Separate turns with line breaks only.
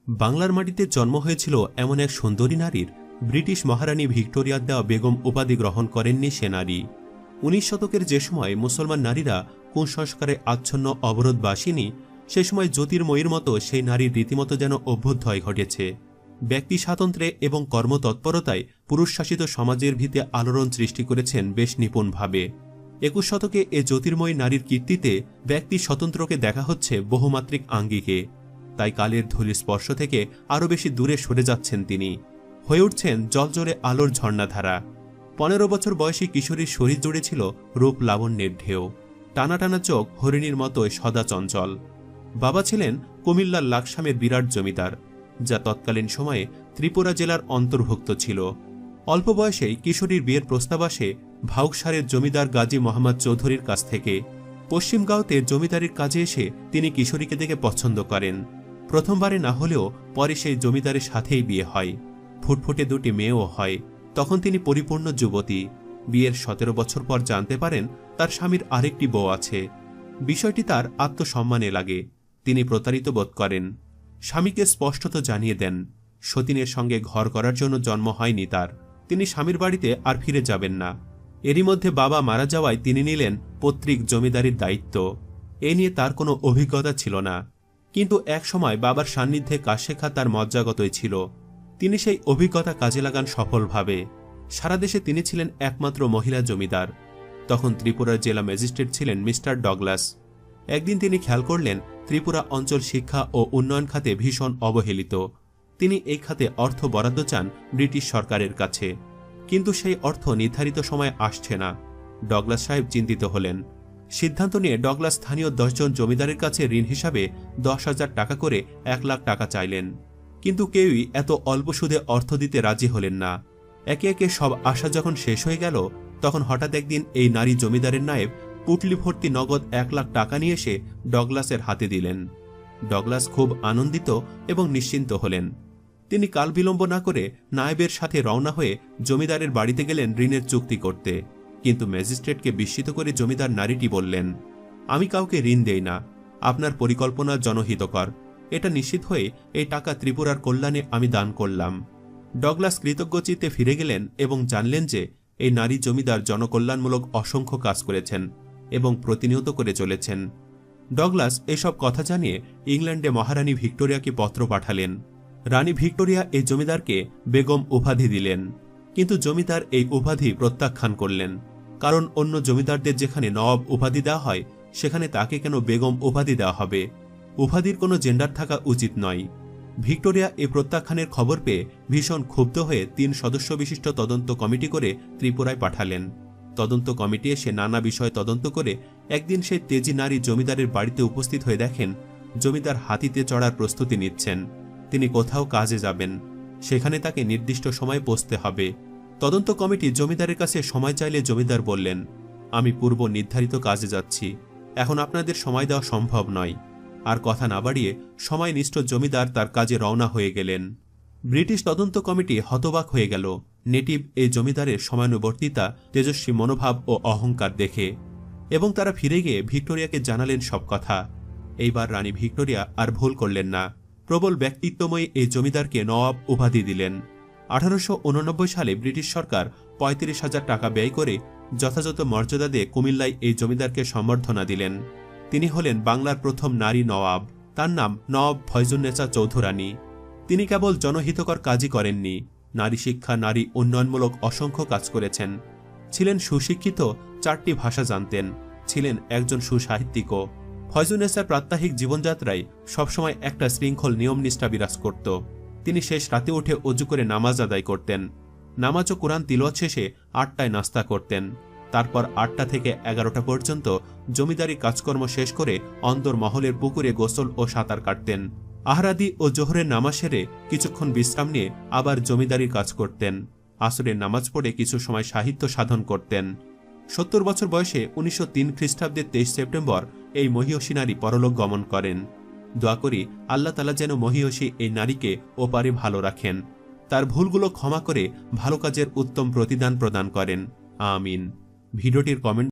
বাংলার মাটিতে জন্ম হয়েছিল এমন এক সুন্দরী নারীর, ব্রিটিশ মহারানী ভিক্টোরিয়ার দেওয়া বেগম উপাধি গ্রহণ করেননি সে নারী। 19 শতকের যে সময় মুসলমান নারীরা কুসংস্কারে আচ্ছন্ন অবরোধবাসিনী, সে সময় জ্যোতির্ময়ীর মতো সেই নারীর রীতিমতো যেন অভ্যুদয় ঘটেছে। ব্যক্তি স্বাতন্ত্র্যে এবং কর্মতৎপরতায় পুরুষশাসিত সমাজের ভিতে আলোড়ন সৃষ্টি করেছেন বেশ নিপুণভাবে। 21 শতকে এ জ্যোতির্ময়ী নারীর কীর্তিতে ব্যক্তি স্বতন্ত্রকে দেখা হচ্ছে বহুমাত্রিক আঙ্গিকে। তাই কালের ধূলি স্পর্শ থেকে আরও বেশি দূরে সরে যাচ্ছেন তিনি, হয়ে উঠছেন জলজলে আলোর ঝর্ণাধারা। 15 বছর বয়সী কিশোরীর শরীর জুড়ে ছিল রূপ লাবণ্যের ঢেউ, টানা টানা চোখ হরিণীর মতোই সদা চঞ্চল। বাবা ছিলেন কুমিল্লার লাকসামের বিরাট জমিদার, যা তৎকালীন সময়ে ত্রিপুরা জেলার অন্তর্ভুক্ত ছিল। অল্প বয়সেই কিশোরীর বিয়ের প্রস্তাব আসে ভাউকসারের জমিদার গাজী মোহাম্মদ চৌধুরীর কাছ থেকে। পশ্চিমগাঁওতে জমিদারির কাজে এসে তিনি কিশোরীকে দেখে পছন্দ করেন। প্রথমবারে না হলেও পরে সেই জমিদারের সাথেই বিয়ে হয়, ফুটফুটে দুটি মেয়েও হয়। তখন তিনি পরিপূর্ণ যুবতী। বিয়ের 17 বছর পর জানতে পারেন তার স্বামীর আরেকটি বউ আছে। বিষয়টি তার আত্মসম্মানে লাগে। তিনি প্রতারিত বোধ করেন। স্বামীকে স্পষ্টত জানিয়ে দেন সতীনের সঙ্গে ঘর করার জন্য জন্ম হয়নি তার, তিনি স্বামীর বাড়িতে আর ফিরে যাবেন না। এরই মধ্যে বাবা মারা যাওয়ায় তিনি নিলেন পৈতৃক জমিদারির দায়িত্ব। এ নিয়ে তার কোনো অভিজ্ঞতা ছিল না, কিন্তু এক সময় বাবার সান্নিধ্যে কাজ শেখা তার মজ্জাগতই ছিল। তিনি সেই অভিজ্ঞতা কাজে লাগান সফলভাবে। সারা দেশে তিনি ছিলেন একমাত্র মহিলা জমিদার। তখন ত্রিপুরার জেলা ম্যাজিস্ট্রেট ছিলেন মিস্টার ডগলাস। একদিন তিনি খেয়াল করলেন ত্রিপুরা অঞ্চল শিক্ষা ও উন্নয়ন খাতে ভীষণ অবহেলিত। তিনি এই খাতে অর্থ বরাদ্দ চান ব্রিটিশ সরকারের কাছে, কিন্তু সেই অর্থ নির্ধারিত সময়ে আসছে না। ডগলাস সাহেব চিন্তিত হলেন। সিদ্ধান্ত নিয়ে ডগলাস স্থানীয় 10 জন জমিদারের কাছে ঋণ হিসাবে 10,000 টাকা করে 1 লাখ টাকা চাইলেন, কিন্তু কেউই এত অল্প সুদে অর্থ দিতে রাজি হলেন না। একে একে সব আশা যখন শেষ হয়ে গেল, তখন হঠাৎ একদিন এই নারী জমিদারের নায়েব পুটলি ভর্তি নগদ 1 লাখ টাকা নিয়ে এসে ডগলাসের হাতে দিলেন। ডগলাস খুব আনন্দিত এবং নিশ্চিন্ত হলেন। তিনি কাল বিলম্ব না করে নায়েবের সাথে রওনা হয়ে জমিদারের বাড়িতে গেলেন ঋণের চুক্তি করতে। কিন্তু ম্যাজিস্ট্রেটকে বিস্মিত করে জমিদার নারীটি বললেন, আমি কাউকে ঋণ দেই না, আপনার পরিকল্পনা জনহিতকর। এটা নিশ্চিত হয়ে এই টাকা ত্রিপুরার কল্যাণে আমি দান করলাম। ডগলাস কৃতজ্ঞচিত্তে ফিরে গেলেন এবং জানলেন যে এই নারী জমিদার জনকল্যাণমূলক অসংখ্য কাজ করেছেন এবং প্রতিনিয়ত করে চলেছেন। ডগলাস এসব কথা জানিয়ে ইংল্যান্ডে মহারানী ভিক্টোরিয়াকে পত্র পাঠালেন। রানী ভিক্টোরিয়া এই জমিদারকে বেগম উপাধি দিলেন, কিন্তু জমিদার এই উপাধি প্রত্যাখ্যান করলেন, কারণ অন্য জমিদারদের যেখানে নবাব উপাধি দেওয়া হয় সেখানে তাকে কেন বেগম উপাধি দেওয়া হবে? উপাধির কোনো জেন্ডার থাকা উচিত নয়। ভিক্টোরিয়া এ প্রত্যাখ্যানের খবর পেয়ে ভীষণ ক্ষুব্ধ হয়ে 3 সদস্য বিশিষ্ট তদন্ত কমিটি করে ত্রিপুরায় পাঠালেন। তদন্ত কমিটি এসে নানা বিষয় তদন্ত করে একদিন সেই তেজি নারী জমিদারের বাড়িতে উপস্থিত হয়ে দেখেন জমিদার হাতিতে চড়ার প্রস্তুতি নিচ্ছেন। তিনি কোথাও কাজে যাবেন, সেখানে তাকে নির্দিষ্ট সময়ে পৌঁছতে হবে। তদন্ত কমিটি জমিদারের কাছে সময় চাইলে জমিদার বললেন, আমি পূর্ব নির্ধারিত কাজে যাচ্ছি, এখন আপনাদের সময় দেওয়া সম্ভব নয়। আর কথা না বাড়িয়ে সময়নিষ্ঠ জমিদার তার কাজে রওনা হয়ে গেলেন। ব্রিটিশ তদন্ত কমিটি হতবাক হয়ে গেল নেটিভ এই জমিদারের সময়ানুবর্তিতা, তেজস্বী মনোভাব ও অহংকার দেখে, এবং তারা ফিরে গিয়ে ভিক্টোরিয়াকে জানালেন সব কথা। এইবার রানী ভিক্টোরিয়া আর ভুল করলেন না। প্রবল ব্যক্তিত্বময়ী এই জমিদারকে নওয়াব উপাধি দিলেন। 1889 সালে ব্রিটিশ সরকার 35,000 টাকা ব্যয় করে যথাযথ মর্যাদা দিয়ে কুমিল্লায় এই জমিদারকে সম্বর্ধনা দিলেন। তিনি হলেন বাংলার প্রথম নারী নওয়াব। তার নাম নওয়াব ফয়জুন্নেছা চৌধুরানী। তিনি কেবল জনহিতকর কাজই করেননি, নারী শিক্ষা, নারী উন্নয়নমূলক অসংখ্য কাজ করেছেন। ছিলেন সুশিক্ষিত, 4টি ভাষা জানতেন, ছিলেন একজন সুসাহিত্যিকও। ফয়জুন্নেছার প্রাত্যহিক জীবনযাত্রায় সবসময় একটা শৃঙ্খল নিয়মনিষ্ঠা বিরাজ করত। তিনি শেষ রাতে উঠে অজু করে নামাজ আদায় করতেন। নামাজ ও কোরআন তিলাওয়াত শেষে 8টায় নাস্তা করতেন। তারপর 8টা থেকে 11টা পর্যন্ত জমিদারি কাজকর্ম শেষ করে অন্দর মহলের পুকুরে গোসল ও সাঁতার কাটতেন। আহরাদি ও জোহরের নামাজ সেরে কিছুক্ষণ বিশ্রাম নিয়ে আবার জমিদারির কাজ করতেন। আসরের নামাজ পড়ে কিছু সময় সাহিত্য সাধন করতেন। 70 বছর বয়সে 1903 খ্রিস্টাব্দের 23 সেপ্টেম্বর এই মহীয়সী নারী পরলোক গমন করেন। দোয়া করি আল্লাহ তাআলা যেন মহীয়সী এই নারীকে ওপারে ভালো রাখেন, তার ভুলগুলো ক্ষমা করে ভালো কাজের উত্তম প্রতিদান প্রদান করেন। আমিন। ভিডিওটির কমেন্ট